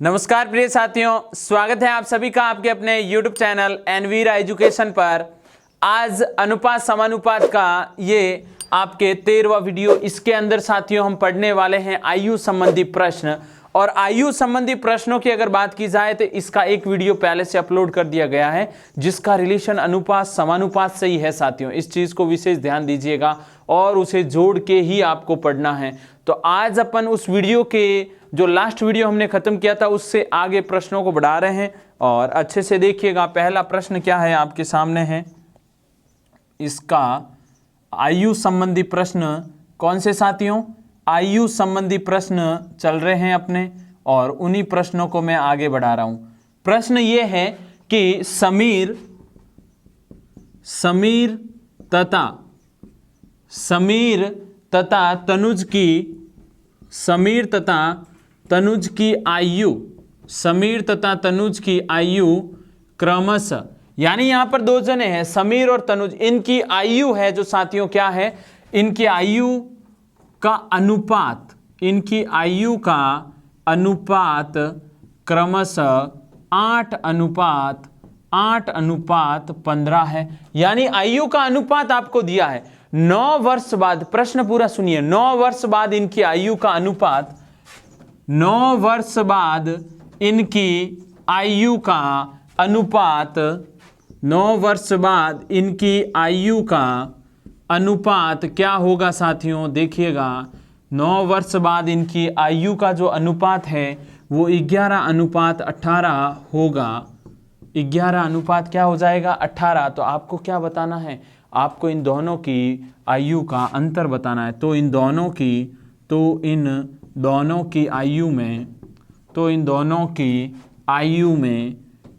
नमस्कार प्रिय साथियों, स्वागत है आप सभी का आपके अपने YouTube चैनल एनवीरा एजुकेशन पर। आज अनुपात समानुपात का ये आपके 13वां वीडियो। इसके अंदर साथियों हम पढ़ने वाले हैं आयु संबंधी प्रश्न। और आयु संबंधी प्रश्नों की अगर बात की जाए तो इसका एक वीडियो पहले से अपलोड कर दिया गया है जिसका रिलेशन अनुपात समानुपात से ही है साथियों। इस चीज को विशेष ध्यान दीजिएगा और उसे जोड़ के ही आपको पढ़ना है। तो आज अपन उस वीडियो के जो लास्ट वीडियो हमने खत्म किया था उससे आगे प्रश्नों को बढ़ा रहे हैं और अच्छे से देखिएगा। पहला प्रश्न क्या है आपके सामने है, इसका आयु संबंधी प्रश्न कौन से साथियों, आयु संबंधी प्रश्न चल रहे हैं अपने और उन्हीं प्रश्नों को मैं आगे बढ़ा रहा हूं। प्रश्न ये है कि समीर तथा तनुज की आयु क्रमशः, यानी यहां पर दो जने हैं समीर और तनुज, इनकी आयु है जो साथियों क्या है, इनकी आयु का अनुपात क्रमशः 8:15 है। यानी आयु का अनुपात आपको दिया है 9 वर्ष बाद, प्रश्न पूरा सुनिए, 9 वर्ष बाद इनकी आयु का अनुपात, 9 वर्ष बाद इनकी आयु का अनुपात, 9 वर्ष बाद इनकी आयु का अनुपात क्या होगा साथियों, देखिएगा 9 वर्ष बाद इनकी आयु का जो अनुपात है वो 11:18 होगा। 11 अनुपात क्या हो जाएगा, 18। तो आपको क्या बताना है, आपको इन दोनों की आयु का अंतर बताना है। तो इन दोनों की आयु में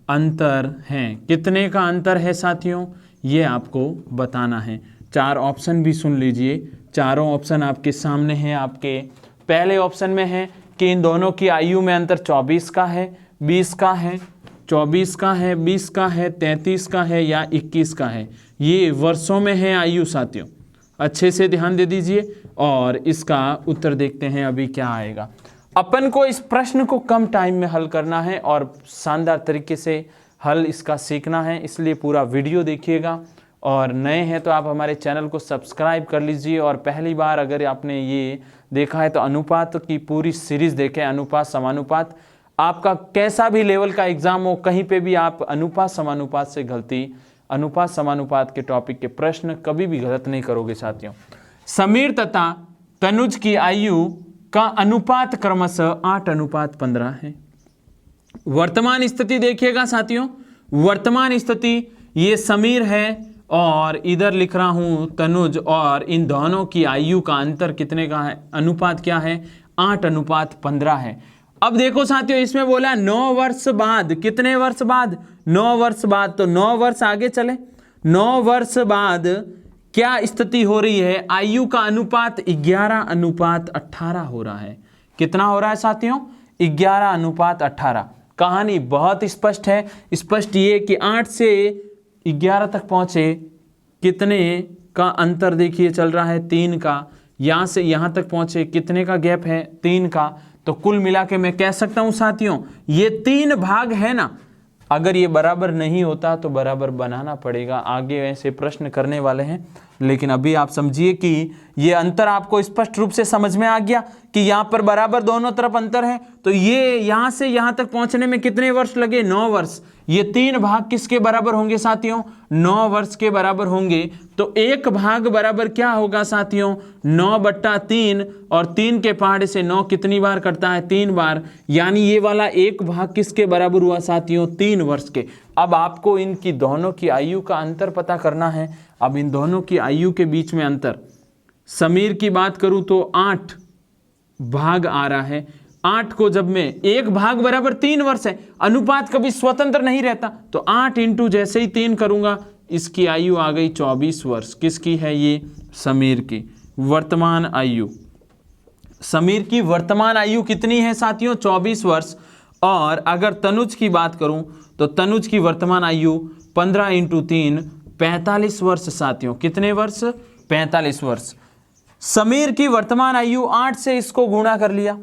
अंतर है। कितने का अंतर है साथियों, ये आपको बताना है। 4 ऑप्शन भी सुन लीजिए, चारों ऑप्शन आपके सामने हैं। आपके पहले ऑप्शन में है कि इन दोनों की आयु में अंतर 24 का है, 20 का है, 24 का है, 20 का है, 33 का है या 21 का है। ये वर्षों में है आयु साथियों, अच्छे से ध्यान दे दीजिए। और इसका उत्तर देखते हैं अभी क्या आएगा। अपन को इस प्रश्न को कम टाइम में हल करना है और शानदार तरीके से हल इसका सीखना है, इसलिए पूरा वीडियो देखिएगा। और नए हैं तो आप हमारे चैनल को सब्सक्राइब कर लीजिए और पहली बार अगर आपने ये देखा है तो अनुपात की पूरी सीरीज देखें, अनुपात समानुपात। आपका कैसा भी लेवल का एग्जाम हो, कहीं पे भी आप अनुपात समानुपात से गलती, अनुपात समानुपात के टॉपिक के प्रश्न कभी भी गलत नहीं करोगे साथियों। समीर तथा तनुज की आयु का अनुपात क्रमशः 8:15 है। वर्तमान स्थिति देखिएगा साथियों, वर्तमान स्थिति ये समीर है और इधर लिख रहा हूं तनुज, और इन दोनों की आयु का अंतर कितने का है, अनुपात क्या है, 8:15 है। अब देखो साथियों, इसमें बोला 9 वर्ष बाद, कितने वर्ष बाद, 9 वर्ष बाद। तो 9 वर्ष आगे चले, 9 वर्ष बाद क्या स्थिति हो रही है, आयु का अनुपात 11:18 हो रहा है। कितना हो रहा है साथियों, 11:18। कहानी बहुत स्पष्ट है, स्पष्ट ये कि 8 से 11 तक पहुंचे, कितने का अंतर देखिए चल रहा है, 3 का। यहां से यहां तक पहुंचे, कितने का गैप है, 3 का। तो कुल मिला के मैं कह सकता हूं साथियों, ये 3 भाग है ना, अगर ये बराबर नहीं होता तो बराबर बनाना पड़ेगा। आगे ऐसे प्रश्न करने वाले हैं, लेकिन अभी आप समझिए कि ये अंतर आपको स्पष्ट रूप से समझ में आ गया कि यहाँ पर बराबर दोनों तरफ अंतर है। तो ये यहाँ से यहाँ तक पहुँचने में कितने वर्ष लगे, 9 वर्ष। ये 3 भाग किसके बराबर होंगे साथियों, 9 वर्ष के बराबर होंगे। तो एक भाग बराबर क्या होगा साथियों, 9/3, और 3 के पहाड़े से 9 कितनी बार करता है, 3 बार। यानी ये वाला एक भाग किसके बराबर हुआ साथियों, 3 वर्ष के। अब आपको इनकी दोनों की आयु का अंतर पता करना है। अब इन दोनों की आयु के बीच में अंतर, समीर की बात करूं तो 8 भाग आ रहा है। 8 को जब मैं, एक भाग बराबर 3 वर्ष है, अनुपात कभी स्वतंत्र नहीं रहता। तो 8 इंटू जैसे ही 3 करूंगा, इसकी आयु आ गई 24 वर्ष। किसकी है ये, समीर की वर्तमान आयु। समीर की वर्तमान आयु कितनी है साथियों, 24 वर्ष। और अगर तनुज की बात करूं तो तनुज की वर्तमान आयु 15 इंटू 3 45 वर्ष साथियों। कितने वर्ष, 45 वर्ष। समीर की वर्तमान आयु 8 से इसको गुणा कर लिया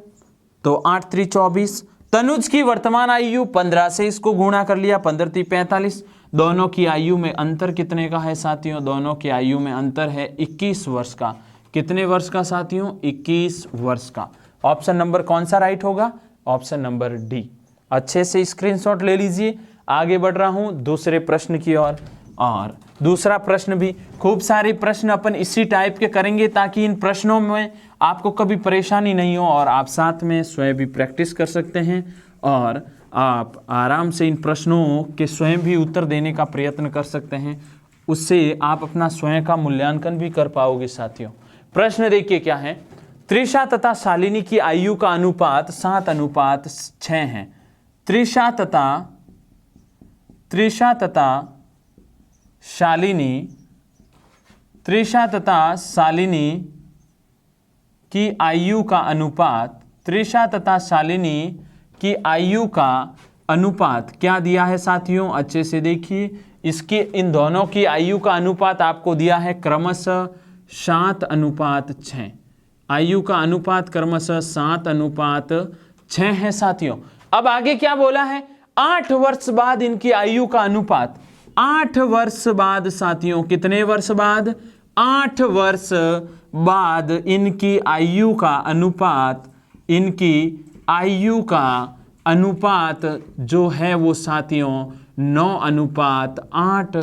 तो 8 3 24, तनुज की वर्तमान आयु 15 से इसको गुणा कर लिया, 15 × 45। दोनों की आयु में अंतर कितने का है साथियों? दोनों की आयु में अंतर है 21 वर्ष का। कितने वर्ष का साथियों? 21 वर्ष का। ऑप्शन नंबर कौन सा राइट होगा? Option number D. अच्छे से स्क्रीनशॉट ले लीजिए। आगे बढ़ रहा हूं दूसरे प्रश्न की ओर। और दूसरा प्रश्न भी, खूब सारे प्रश्न अपन इसी टाइप के करेंगे ताकि इन प्रश्नों में आपको कभी परेशानी नहीं हो और आप साथ में स्वयं भी प्रैक्टिस कर सकते हैं और आप आराम से इन प्रश्नों के स्वयं भी उत्तर देने का प्रयत्न कर सकते हैं। उससे आप अपना स्वयं का मूल्यांकन भी कर पाओगे साथियों। प्रश्न देखिए क्या है। त्रिषा तथा शालिनी की आयु का अनुपात 7:6 है। त्रिषा तथा शालिनी की आयु का अनुपात, त्रिषा तथा शालिनी की आयु का अनुपात क्या दिया है साथियों? अच्छे से देखिए। इसके इन दोनों की आयु का अनुपात आपको दिया है क्रमशः 7:6। आयु का अनुपात क्रमशः 7:6 है साथियों। अब आगे क्या बोला है? 8 वर्ष बाद इनकी आयु का अनुपात, 8 वर्ष बाद साथियों, कितने वर्ष बाद? 8 वर्ष बाद इनकी आयु का अनुपात, इनकी आयु का अनुपात जो है वो साथियों 9:8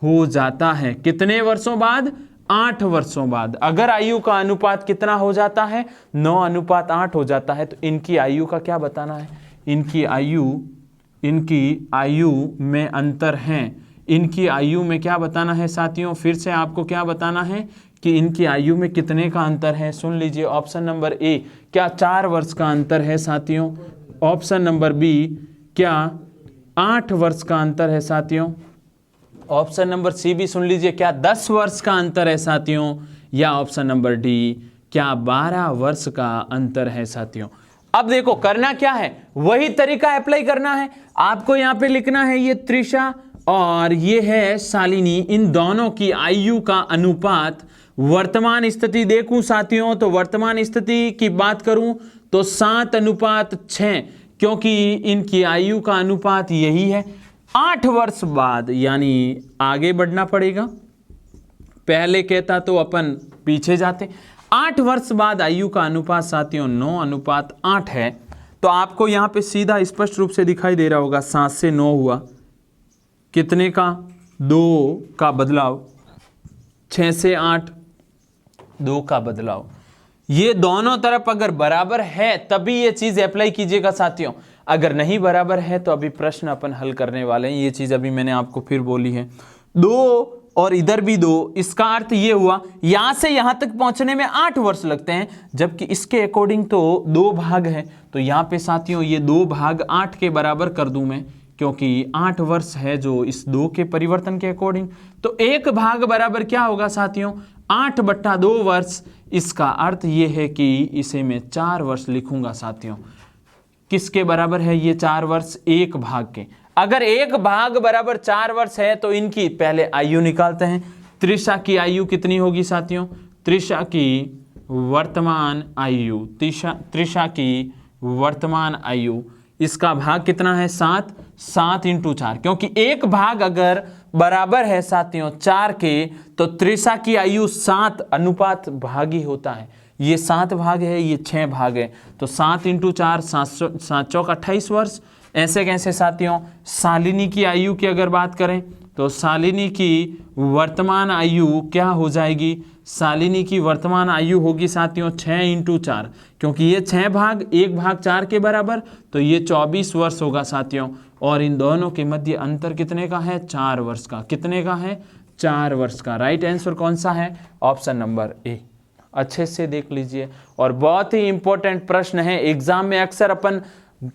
हो जाता है। कितने वर्षों बाद? 8 वर्षों बाद। अगर आयु का अनुपात कितना हो जाता है? 9:8 हो जाता है। तो इनकी आयु का क्या बताना है? इनकी आयु में अंतर है। इनकी आयु में क्या बताना है साथियों? फिर से आपको क्या बताना है कि इनकी आयु में कितने का अंतर है? सुन लीजिए। ऑप्शन नंबर ए, क्या 4 वर्ष का अंतर है साथियों? ऑप्शन नंबर बी, क्या 8 वर्ष का अंतर है साथियों? ऑप्शन नंबर सी भी सुन लीजिए, क्या 10 वर्ष का अंतर है साथियों? या ऑप्शन नंबर डी, क्या 12 वर्ष का अंतर है साथियों? अब देखो करना क्या है, वही तरीका अप्लाई करना है। आपको यहां पे लिखना है ये त्रिषा और ये है शालिनी, इन दोनों की आयु का अनुपात। वर्तमान स्थिति देखूं साथियों तो वर्तमान स्थिति की बात करूं तो 7:6, क्योंकि इनकी आयु का अनुपात यही है। 8 वर्ष बाद यानी आगे बढ़ना पड़ेगा, पहले कहता तो अपन पीछे जाते। 8 वर्ष बाद आयु का अनुपात साथियों 9:8 है। तो आपको यहां पे सीधा स्पष्ट रूप से दिखाई दे रहा होगा, 7 से 9 हुआ, कितने का? 2 का बदलाव। 6 से 8, 2 का बदलाव। ये दोनों तरफ अगर बराबर है तभी ये चीज अप्लाई कीजिएगा साथियों। अगर नहीं बराबर है तो अभी प्रश्न अपन हल करने वाले हैं। ये चीज अभी मैंने आपको फिर बोली है। 2 और इधर भी 2, इसका अर्थ ये हुआ यहां से यहां तक पहुंचने में 8 वर्ष लगते हैं, जबकि इसके अकॉर्डिंग तो 2 भाग है। तो यहां पे साथियों ये 2 भाग 8 के बराबर कर दूं मैं, क्योंकि 8 वर्ष है जो इस 2 के परिवर्तन के अकॉर्डिंग। तो 1 भाग बराबर क्या होगा साथियों? 8/2 वर्ष। इसका अर्थ ये है कि इसे मैं 4 वर्ष लिखूंगा साथियों। किसके बराबर है ये 4 वर्ष? 1 भाग के। अगर 1 भाग बराबर 4 वर्ष है तो इनकी पहले आयु निकालते हैं। त्रिषा की आयु कितनी होगी साथियों? त्रिषा की वर्तमान आयु, त्रिषा की वर्तमान आयु, इसका भाग कितना है? 7। 7 × 4, क्योंकि 1 भाग अगर बराबर है साथियों 4 के तो त्रिषा की आयु 7 अनुपात भागी होता है। ये 7 भाग है, ये 6 भाग है। तो 7 × 4, 7 चौक 28 वर्ष। ऐसे कैसे साथियों? शालिनी की आयु की अगर बात करें तो शालिनी की वर्तमान आयु क्या हो जाएगी? शालिनी की वर्तमान आयु होगी साथियों 6 × 4, क्योंकि ये 6 भाग 1 भाग 4 के बराबर, तो ये 24 वर्ष होगा साथियों। और इन दोनों के मध्य अंतर कितने का है? 4 वर्ष का। कितने का है? 4 वर्ष का। राइट आंसर कौन सा है? ऑप्शन नंबर ए। अच्छे से देख लीजिए। और बहुत ही इंपॉर्टेंट प्रश्न है। एग्जाम में अक्सर अपन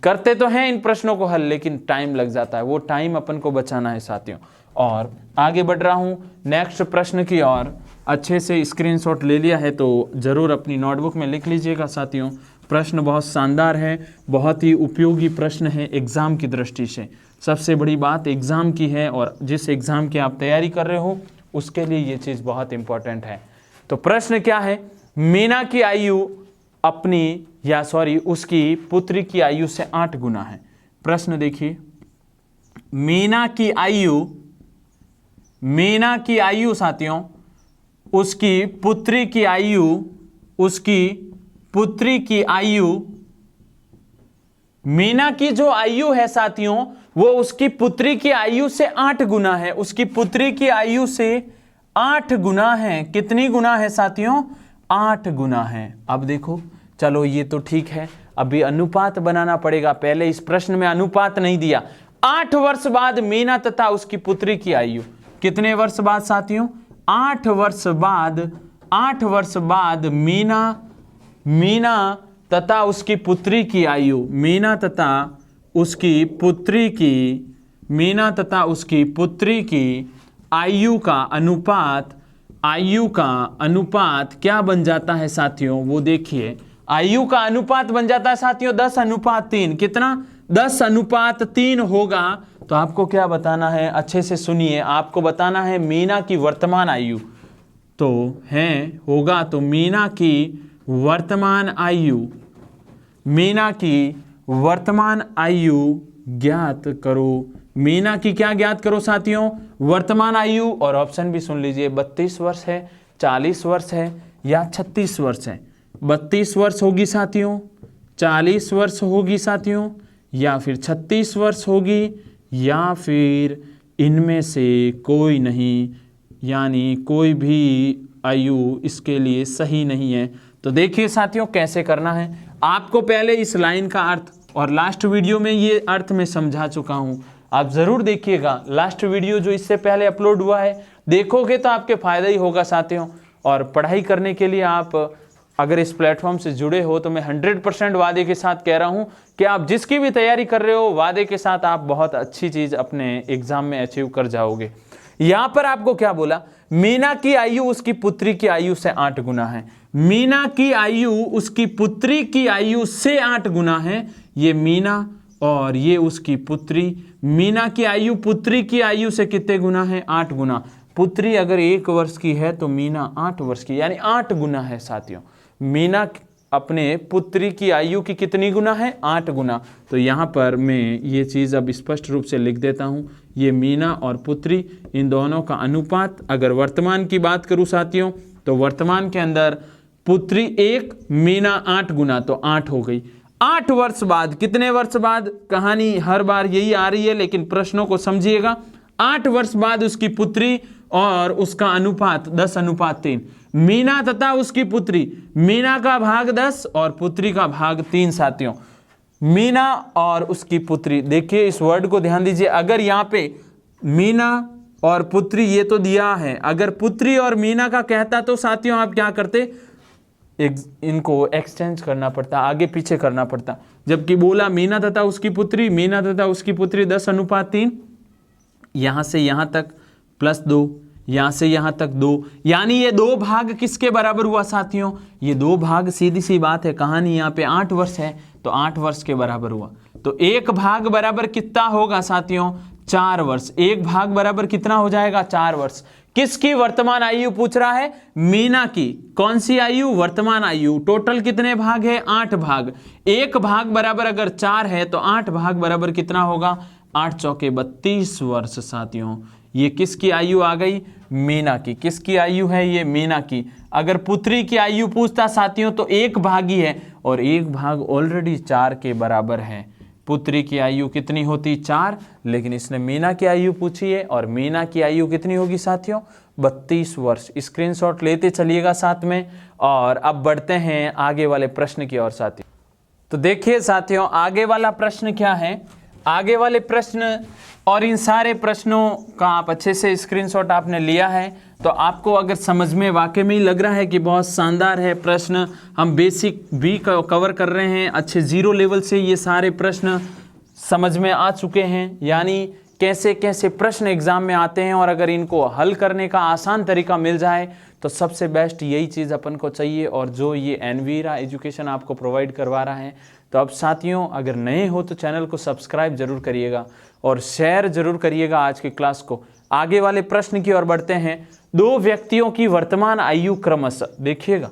करते तो हैं इन प्रश्नों को हल, लेकिन टाइम लग जाता है, वो टाइम अपन को बचाना है साथियों। और आगे बढ़ रहा हूं नेक्स्ट प्रश्न की ओर। अच्छे से स्क्रीनशॉट ले लिया है तो जरूर अपनी नोटबुक में लिख लीजिएगा साथियों। प्रश्न बहुत शानदार है, बहुत ही उपयोगी प्रश्न है एग्जाम की दृष्टि से। सबसे बड़ी बात एग्जाम की है और जिस एग्जाम की आप तैयारी कर रहे हो उसके लिए ये चीज़ बहुत इंपॉर्टेंट है। तो प्रश्न क्या है? मीना की आयु अपनी या सॉरी उसकी पुत्री की आयु से 8 गुना है। प्रश्न देखिए, मीना की आयु साथियों, उसकी पुत्री की आयु मीना की जो आयु है साथियों वो उसकी पुत्री की आयु से 8 गुना है। उसकी पुत्री की आयु से 8 गुना है। कितनी गुना है साथियों? 8 गुना है। अब देखो, चलो ये तो ठीक है, अभी अनुपात बनाना पड़ेगा। पहले इस प्रश्न में अनुपात नहीं दिया। 8 वर्ष बाद मीना तथा उसकी पुत्री की आयु, कितने वर्ष बाद साथियों? 8 वर्ष बाद मीना तथा उसकी पुत्री की आयु, मीना तथा उसकी पुत्री की आयु का अनुपात क्या बन जाता है साथियों? वो देखिए, आयु का अनुपात बन जाता है साथियों 10:3। कितना? 10:3 होगा। तो आपको क्या बताना है? अच्छे से सुनिए, आपको बताना है मीना की वर्तमान आयु। तो होगा तो मीना की वर्तमान आयु ज्ञात करो। मीना की क्या ज्ञात करो साथियों? वर्तमान आयु। और ऑप्शन भी सुन लीजिए, 32 वर्ष है, 40 वर्ष है या 36 वर्ष है। 32 वर्ष होगी साथियों, 40 वर्ष होगी साथियों, या फिर 36 वर्ष होगी, या फिर इनमें से कोई नहीं, यानी कोई भी आयु इसके लिए सही नहीं है। तो देखिए साथियों कैसे करना है। आपको पहले इस लाइन का अर्थ और लास्ट वीडियो में ये अर्थ मैं समझा चुका हूं, आप जरूर देखिएगा। लास्ट वीडियो जो इससे पहले अपलोड हुआ है, देखोगे तो आपके फायदा ही होगा साथियों। और पढ़ाई करने के लिए आप अगर इस प्लेटफॉर्म से जुड़े हो तो मैं 100% वादे के साथ कह रहा हूं कि आप जिसकी भी तैयारी कर रहे हो, वादे के साथ आप बहुत अच्छी चीज अपने एग्जाम में अचीव कर जाओगे। यहां पर आपको क्या बोला? मीना की आयु उसकी पुत्री की आयु से 8 गुना है। मीना की आयु उसकी पुत्री की आयु से 8 गुना है। ये मीना और ये उसकी पुत्री। मीना की आयु पुत्री की आयु से कितने गुना है? 8 गुना। पुत्री अगर 1 वर्ष की है तो मीना 8 वर्ष की, यानी 8 गुना है साथियों। मीना अपने पुत्री की आयु की कितनी गुना है? 8 गुना। तो यहाँ पर मैं ये चीज़ अब स्पष्ट रूप से लिख देता हूँ। ये मीना और पुत्री, इन दोनों का अनुपात, अगर वर्तमान की बात करूँ साथियों तो वर्तमान के अंदर पुत्री 1, मीना 8 गुना, तो 8 हो गई। 8 वर्ष बाद, कितने वर्ष बाद? कहानी हर बार यही आ रही है लेकिन प्रश्नों को समझिएगा। 8 वर्ष बाद उसकी पुत्री और उसका अनुपात 10:3। मीना तथा उसकी पुत्री, मीना का भाग 10 और पुत्री का भाग 3 साथियों। मीना और उसकी पुत्री, देखिए इस वर्ड को ध्यान दीजिए। अगर यहाँ पे मीना और पुत्री ये तो दिया है, अगर पुत्री और मीना का कहता तो साथियों आप क्या करते? इनको एक्सचेंज करना पड़ता, आगे पीछे करना पड़ता। जबकि बोला मीना तथा उसकी पुत्री, मीना तथा उसकी पुत्री 10:3, यहां से यहां तक +2, यहां से यहां तक 2, यानी ये 2 भाग किसके बराबर हुआ साथियों? ये 2 भाग, सीधी सी बात है, कहानी यहाँ पे 8 वर्ष है तो 8 वर्ष के बराबर हुआ। तो 1 भाग बराबर कितना होगा साथियों? 4 वर्ष। 1 भाग बराबर कितना हो जाएगा? 4 वर्ष। किसकी वर्तमान आयु पूछ रहा है? मीना की। कौन सी आयु? वर्तमान आयु। टोटल कितने भाग है? 8 भाग। 1 भाग बराबर अगर 4 है तो 8 भाग बराबर कितना होगा? 8 चौके 32 वर्ष साथियों। ये किसकी आयु आ गई? मीना की। किसकी आयु है ये? मीना की। अगर पुत्री की आयु पूछता साथियों तो 1 भाग ही है, और 1 भाग ऑलरेडी 4 के बराबर है। पुत्री की आयु कितनी होती? 4, लेकिन इसने मीना की आयु पूछी है, और मीना की आयु कितनी होगी साथियों? 32 वर्ष। स्क्रीनशॉट लेते चलिएगा साथ में। और अब बढ़ते हैं आगे वाले प्रश्न की ओर साथियों। तो देखिए साथियों, आगे वाला प्रश्न क्या है? आगे वाले प्रश्न और इन सारे प्रश्नों का आप अच्छे से स्क्रीनशॉट आपने लिया है तो आपको अगर समझ में वाकई में लग रहा है कि बहुत शानदार है प्रश्न, हम बेसिक भी कवर कर रहे हैं, अच्छे 0 लेवल से ये सारे प्रश्न समझ में आ चुके हैं, यानी कैसे कैसे प्रश्न एग्जाम में आते हैं, और अगर इनको हल करने का आसान तरीका मिल जाए तो सबसे बेस्ट यही चीज़ अपन को चाहिए, और जो ये एनवीरा एजुकेशन आपको प्रोवाइड करवा रहा है। तो अब साथियों, अगर नए हो तो चैनल को सब्सक्राइब जरूर करिएगा और शेयर जरूर करिएगा आज की क्लास को। आगे वाले प्रश्न की ओर बढ़ते हैं। 2 व्यक्तियों की वर्तमान आयु क्रमशः, देखिएगा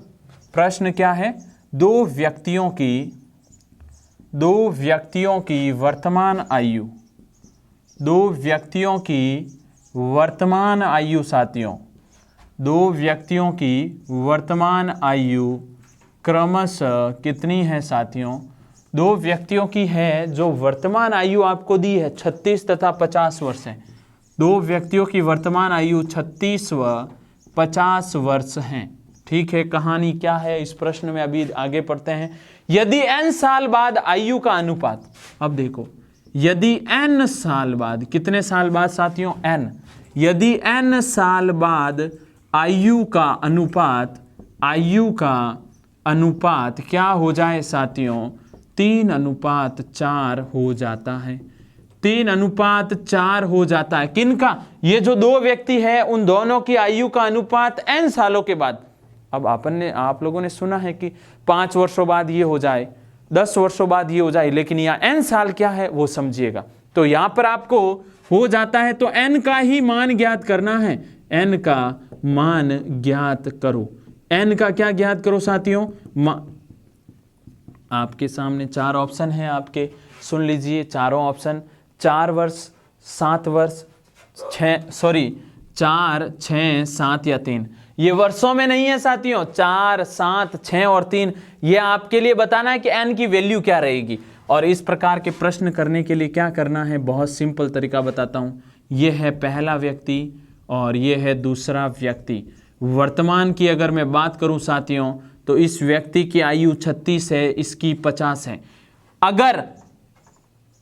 प्रश्न क्या है? दो व्यक्तियों की वर्तमान आयु, दो व्यक्तियों की वर्तमान आयु साथियों, दो व्यक्तियों की वर्तमान आयु क्रमशः कितनी है साथियों? दो व्यक्तियों की है जो वर्तमान आयु आपको दी है 36 तथा 50 वर्ष है। दो व्यक्तियों की वर्तमान आयु 36 व 50 वर्ष हैं। ठीक है, कहानी क्या है इस प्रश्न में अभी आगे पढ़ते हैं। यदि n साल बाद आयु का अनुपात, अब देखो यदि n साल बाद, कितने साल बाद साथियों? n। यदि n साल बाद आयु का अनुपात क्या हो जाए साथियों? 3:4 हो जाता है। 3:4 हो जाता है। किनका? ये जो दो व्यक्ति है उन दोनों की आयु का अनुपात n सालों के बाद। अब आप लोगों ने सुना है कि 5 वर्षों बाद ये हो जाए, 10 वर्षों बाद ये हो जाए, लेकिन यहाँ n साल क्या है वो समझिएगा। तो यहाँ पर आपको हो जाता है तो n का ही मान ज्ञात करना है। n का मान ज्ञात करो। n का क्या ज्ञात करो साथियों? आपके सामने 4 ऑप्शन हैं, आपके सुन लीजिए चारों ऑप्शन। 4 वर्ष, 7 वर्ष, 4, 6, 7 या 3। ये वर्षों में नहीं है साथियों। 4, 7, 6 और 3, ये आपके लिए बताना है कि n की वैल्यू क्या रहेगी। और इस प्रकार के प्रश्न करने के लिए क्या करना है, बहुत सिंपल तरीका बताता हूँ। ये है पहला व्यक्ति और ये है दूसरा व्यक्ति। वर्तमान की अगर मैं बात करूँ साथियों तो इस व्यक्ति की आयु 36 है, इसकी 50 है। अगर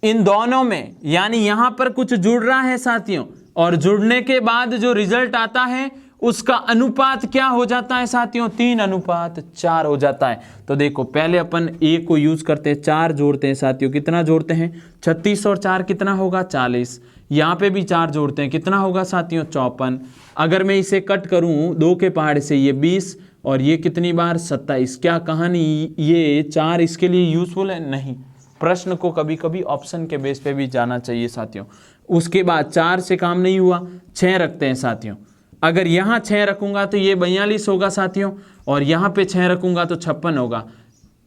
इन दोनों में यानी यहां पर कुछ जुड़ रहा है साथियों, और जुड़ने के बाद जो रिजल्ट आता है उसका अनुपात क्या हो जाता है साथियों? 3:4 हो जाता है। तो देखो पहले अपन a को यूज करते हैं, 4 जोड़ते हैं साथियों। कितना जोड़ते हैं? 36 और 4 कितना होगा? 40। यहाँ पे भी 4 जोड़ते हैं, कितना होगा साथियों? 54। अगर मैं इसे कट करूं 2 के पहाड़ से, ये 20 और ये कितनी बार? 27। क्या कहानी ये 4 इसके लिए यूजफुल है? नहीं। प्रश्न को कभी कभी ऑप्शन के बेस पे भी जाना चाहिए साथियों। उसके बाद 4 से काम नहीं हुआ, 6 रखते हैं साथियों। अगर यहाँ 6 रखूंगा तो ये 42 होगा साथियों, और यहाँ पे 6 रखूंगा तो 56 होगा।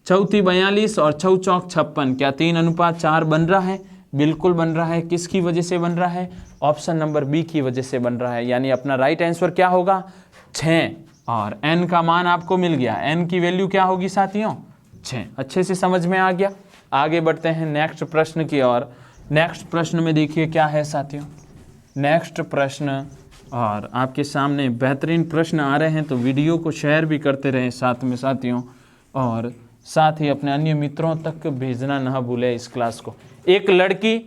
4 42 और 6 चौक 56। क्या 3:4 बन रहा है? बिल्कुल बन रहा है। किसकी वजह से बन रहा है? ऑप्शन नंबर बी की वजह से बन रहा है। यानी अपना राइट आंसर क्या होगा? 6। और n का मान आपको मिल गया। n की वैल्यू क्या होगी साथियों? 6। अच्छे से समझ में आ गया। आगे बढ़ते हैं नेक्स्ट प्रश्न की ओर। नेक्स्ट प्रश्न में देखिए क्या है साथियों। नेक्स्ट प्रश्न, और आपके सामने बेहतरीन प्रश्न आ रहे हैं तो वीडियो को शेयर भी करते रहें साथ में साथियों, और साथ ही अपने अन्य मित्रों तक भेजना ना भूलें इस क्लास को। एक लड़की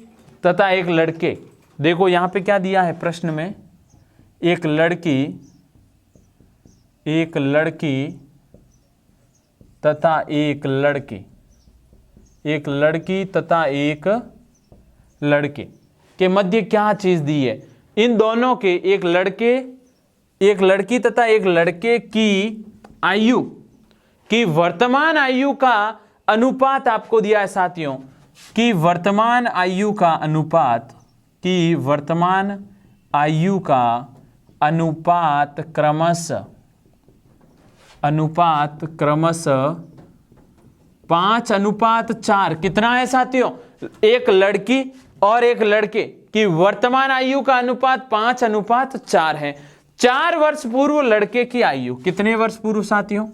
तथा एक लड़के, देखो यहाँ पे क्या दिया है प्रश्न में, एक लड़की तथा एक लड़के, एक लड़की तथा एक लड़के के मध्य क्या चीज दी है? इन दोनों के, एक लड़की तथा एक लड़के की आयु की वर्तमान आयु का अनुपात आपको दिया है साथियों। कि वर्तमान आयु का अनुपात, कि वर्तमान आयु का अनुपात क्रमशः 5:4 कितना है साथियों? एक लड़की और एक लड़के की वर्तमान आयु का अनुपात 5:4 है। 4 वर्ष पूर्व लड़के की आयु, कितने वर्ष पूर्व साथियों?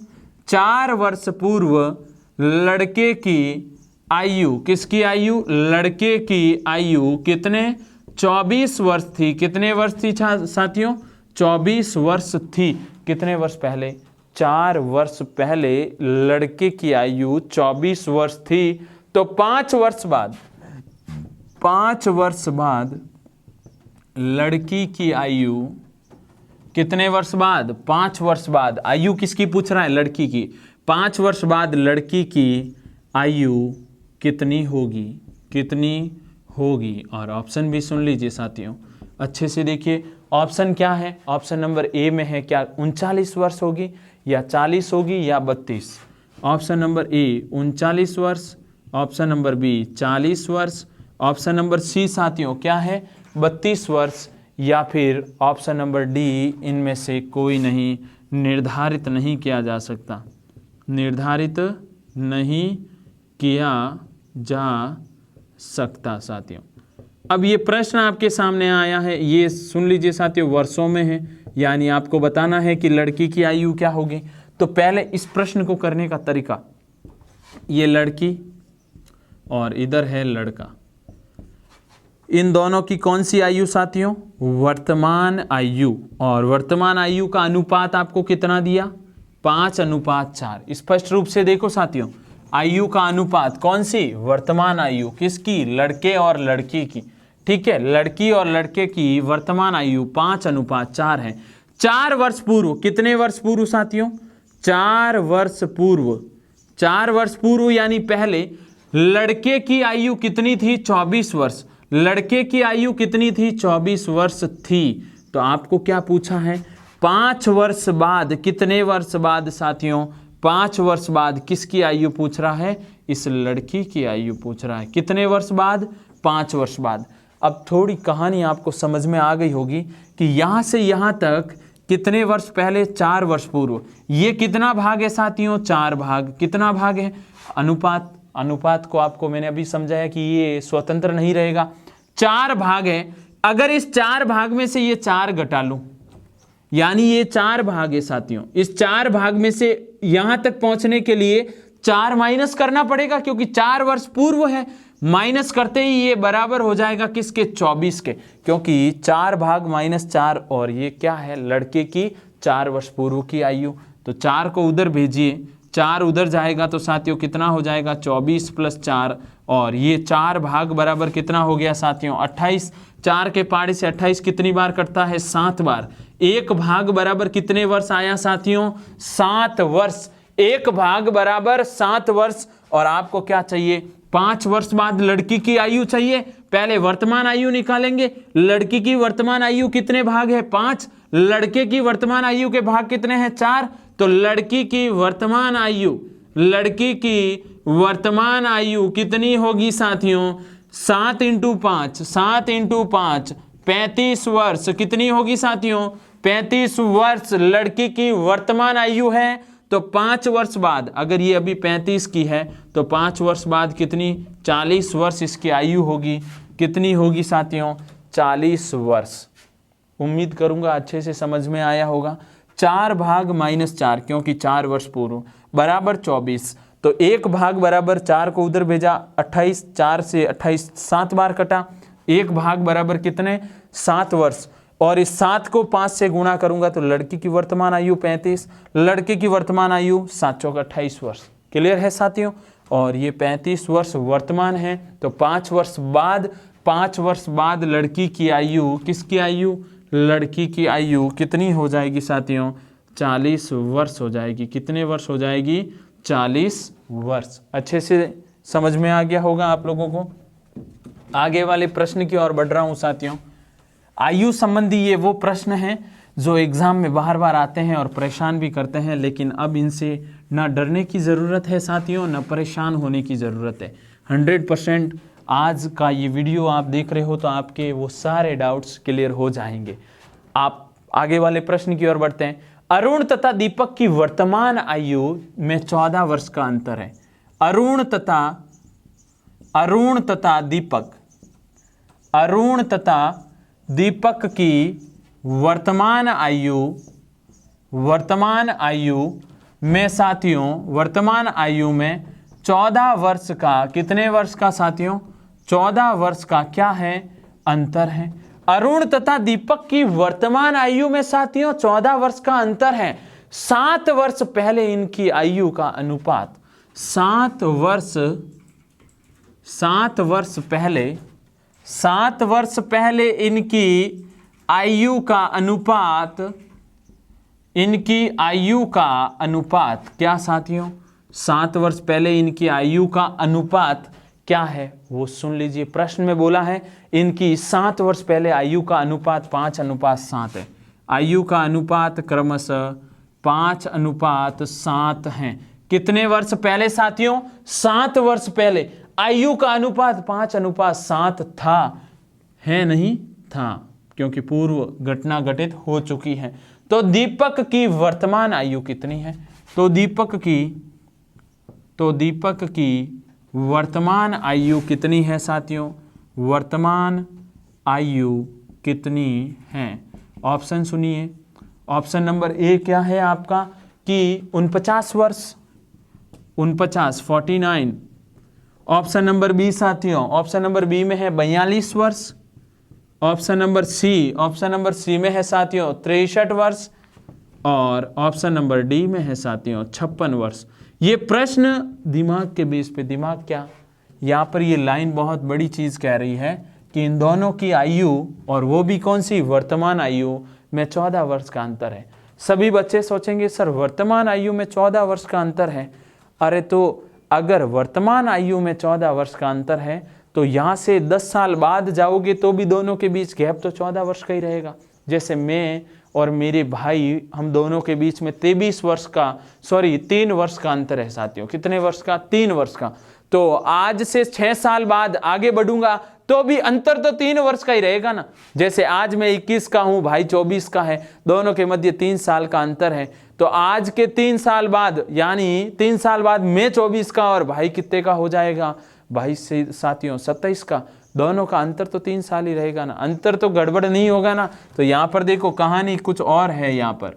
4 वर्ष पूर्व लड़के की आयु, किसकी आयु? लड़के की आयु कितने? 24 वर्ष थी। कितने वर्ष थी साथियों? 24 वर्ष थी। कितने वर्ष पहले? 4 वर्ष पहले लड़के की आयु 24 वर्ष थी। तो 5 वर्ष बाद लड़की की आयु, कितने वर्ष बाद? 5 वर्ष बाद। आयु किसकी पूछ रहा है? लड़की की। 5 वर्ष बाद लड़की की आयु कितनी होगी? और ऑप्शन भी सुन लीजिए साथियों, अच्छे से देखिए। ऑप्शन क्या है? ऑप्शन नंबर ए में है, क्या 39 वर्ष होगी या 40 होगी या 32? ऑप्शन नंबर ए 39 वर्ष, ऑप्शन नंबर बी 40 वर्ष, ऑप्शन नंबर सी साथियों क्या है? 32 वर्ष, या फिर ऑप्शन नंबर डी इनमें से कोई नहीं। निर्धारित नहीं किया जा सकता, निर्धारित नहीं किया जा सकता साथियों। अब ये प्रश्न आपके सामने आया है, ये सुन लीजिए साथियों, वर्षों में है, यानी आपको बताना है कि लड़की की आयु क्या होगी। तो पहले इस प्रश्न को करने का तरीका, ये लड़की और इधर है लड़का, इन दोनों की कौन सी आयु साथियों? वर्तमान आयु। और वर्तमान आयु का अनुपात आपको कितना दिया? 5:4। स्पष्ट रूप से देखो साथियों, आयु का अनुपात कौन सी? वर्तमान आयु किसकी? लड़के और लड़की की। ठीक है, लड़की और लड़के की वर्तमान आयु 5:4 है। 4 वर्ष पूर्व, कितने वर्ष पूर्व साथियों? 4 वर्ष पूर्व। 4 वर्ष पूर्व यानी पहले लड़के की आयु कितनी थी? 24 वर्ष। लड़के की आयु कितनी थी? 24 वर्ष थी। तो आपको क्या पूछा है? 5 वर्ष बाद, कितने वर्ष बाद साथियों? 5 वर्ष बाद किसकी आयु पूछ रहा है? इस लड़की की आयु पूछ रहा है। कितने वर्ष बाद? 5 वर्ष बाद। अब थोड़ी कहानी आपको समझ में आ गई होगी कि यहां से यहां तक कितने वर्ष पहले? 4 वर्ष पूर्व। ये कितना भाग है साथियों? 4 भाग। कितना भाग है? अनुपात। अनुपात को आपको मैंने अभी समझाया कि ये स्वतंत्र नहीं रहेगा। 4 भाग है। अगर इस 4 भाग में से ये 4 घटा लूं, यानी ये 4 भाग है साथियों, इस 4 भाग में से यहां तक पहुंचने के लिए 4 माइनस करना पड़ेगा, क्योंकि 4 वर्ष पूर्व है। माइनस करते ही ये बराबर हो जाएगा किसके? 24 के, क्योंकि 4 भाग -4 और ये क्या है? लड़के की 4 वर्ष पूर्व की आयु। तो 4 को उधर भेजिए, 4 उधर जाएगा तो साथियों कितना हो जाएगा? 24 + 4, और ये 4 भाग बराबर कितना हो गया साथियों? 28। 4 के पाड़े से 28 कितनी बार कटता है? 7 बार। 1 भाग बराबर कितने वर्ष आया साथियों? 7 वर्ष। 1 भाग बराबर 7 वर्ष। और आपको क्या चाहिए? 5 वर्ष बाद लड़की की आयु चाहिए। पहले वर्तमान आयु निकालेंगे। लड़की की वर्तमान आयु कितने भाग है? 5। लड़के की वर्तमान आयु के भाग कितने हैं? 4। तो लड़की की वर्तमान आयु, लड़की की वर्तमान आयु कितनी होगी साथियों? 7 × 5, 7 × 5 35 वर्ष। कितनी होगी साथियों? 35 वर्ष लड़की की वर्तमान आयु है। तो 5 वर्ष बाद, अगर ये अभी 35 की है तो 5 वर्ष बाद कितनी? 40 वर्ष इसकी आयु होगी। कितनी होगी साथियों? 40 वर्ष। उम्मीद करूंगा अच्छे से समझ में आया होगा। 4 भाग -4, क्योंकि 4 वर्ष पूर्व बराबर 24। तो 1 भाग बराबर 4 को उधर भेजा, 28। 4 से 28 7 बार कटा। 1 भाग बराबर कितने? 7 वर्ष। और इस 7 को 5 से गुणा करूंगा तो लड़की की वर्तमान आयु 35, लड़के की वर्तमान आयु 7 × 28 वर्ष। क्लियर है साथियों? और ये 35 वर्ष वर्तमान है। तो 5 वर्ष बाद लड़की की आयु, किसकी आयु? लड़की की आयु कितनी हो जाएगी साथियों? 40 वर्ष हो जाएगी। कितने वर्ष हो जाएगी? 40 वर्ष। अच्छे से समझ में आ गया होगा आप लोगों को। आगे वाले प्रश्न की ओर बढ़ रहा हूं साथियों। आयु संबंधी ये वो प्रश्न हैं जो एग्जाम में बार बार आते हैं और परेशान भी करते हैं, लेकिन अब इनसे ना डरने की ज़रूरत है साथियों, ना परेशान होने की ज़रूरत है। 100% आज का ये वीडियो आप देख रहे हो तो आपके वो सारे डाउट्स क्लियर हो जाएंगे। आप आगे वाले प्रश्न की ओर बढ़ते हैं। अरुण तथा दीपक की वर्तमान आयु में 14 वर्ष का अंतर है। अरुण तथा दीपक की वर्तमान आयु में साथियों, वर्तमान आयु में 14 वर्ष का, कितने वर्ष का साथियों? 14 वर्ष का क्या है? अंतर है। अरुण तथा दीपक की वर्तमान आयु में साथियों 14 वर्ष का अंतर है। 7 वर्ष पहले इनकी आयु का अनुपात, 7 वर्ष पहले इनकी आयु का अनुपात क्या साथियों? 7 वर्ष पहले इनकी आयु का अनुपात क्या है वो सुन लीजिए। प्रश्न में बोला है इनकी 7 वर्ष पहले आयु का अनुपात 5:7 है। आयु का अनुपात क्रमशः 5:7 है। कितने वर्ष पहले साथियों? 7 वर्ष पहले आयु का अनुपात 5:7 था, है नहीं था, क्योंकि पूर्व घटना घटित हो चुकी है। तो दीपक की वर्तमान आयु कितनी है? तो दीपक की तो दीपक की वर्तमान आयु कितनी है साथियों? वर्तमान आयु कितनी है? ऑप्शन सुनिए। ऑप्शन नंबर ए क्या है आपका कि 49 वर्ष, 49 49। ऑप्शन नंबर बी साथियों, ऑप्शन नंबर बी में है 42 वर्ष। ऑप्शन नंबर सी में है साथियों 63 वर्ष। और ऑप्शन नंबर डी में है साथियों 56 वर्ष। ये प्रश्न दिमाग के बेस पे, दिमाग क्या, यहाँ पर ये लाइन बहुत बड़ी चीज कह रही है कि इन दोनों की आयु, और वो भी कौन सी, वर्तमान आयु में 14 वर्ष का अंतर है। सभी बच्चे सोचेंगे सर वर्तमान आयु में 14 वर्ष का अंतर है। अरे तो अगर वर्तमान आयु में 14 वर्ष का अंतर है तो यहाँ से 10 साल बाद जाओगे तो भी दोनों के बीच गैप तो 14 वर्ष का ही रहेगा। जैसे मैं और मेरे भाई, हम दोनों के बीच में 3 वर्ष का अंतर है साथियों। कितने वर्ष का? 3 वर्ष का। तो आज से 6 साल बाद आगे बढ़ूंगा तो भी अंतर तो 3 वर्ष का ही रहेगा ना। जैसे आज मैं 21 का हूं, भाई 24 का है, दोनों के मध्य 3 साल का अंतर है। तो आज के 3 साल बाद, यानी 3 साल बाद मैं 24 का और भाई कितने का हो जाएगा? भाई से साथियों 27 का। दोनों का अंतर तो 3 साल ही रहेगा ना, अंतर तो गड़बड़ नहीं होगा ना। तो यहाँ पर देखो कहानी कुछ और है। यहाँ पर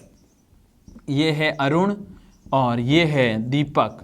ये है अरुण और ये है दीपक।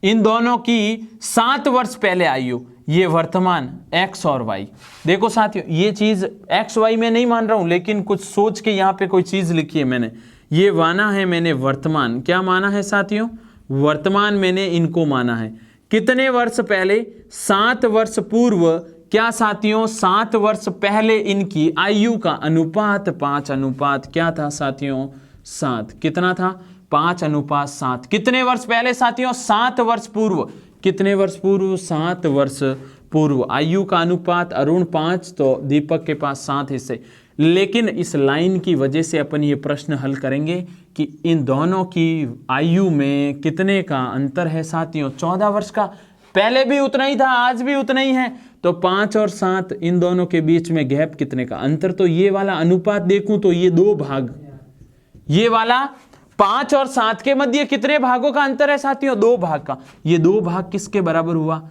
इन दोनों की 7 वर्ष पहले आयु, ये वर्तमान x और y। देखो साथियों ये चीज x y में नहीं मान रहा हूं, लेकिन कुछ सोच के यहाँ पे कोई चीज लिखी है मैंने। ये माना है मैंने वर्तमान, क्या माना है साथियों? वर्तमान मैंने इनको माना है। कितने वर्ष पहले? 7 वर्ष पूर्व। क्या साथियों? 7 वर्ष पहले इनकी आयु का अनुपात 5 क्या था साथियों? 7। कितना था? 5:7। कितने वर्ष पहले साथियों? 7 वर्ष पूर्व। कितने वर्ष पूर्व? 7 वर्ष पूर्व। आयु का अनुपात अरुण 5, तो दीपक के पास 7 हिस्से। लेकिन इस लाइन की वजह से अपन ये प्रश्न हल करेंगे कि इन दोनों की आयु में कितने का अंतर है साथियों? 14 वर्ष का। पहले भी उतना ही था, आज भी उतना ही है। तो 5 और 7 इन दोनों के बीच में गैप कितने का अंतर? तो ये वाला अनुपात देखूं तो ये 2 भाग, ये वाला 5 और 7 के मध्य कितने भागों का अंतर है साथियों? 2 भाग का। ये 2 भाग किसके बराबर हुआ?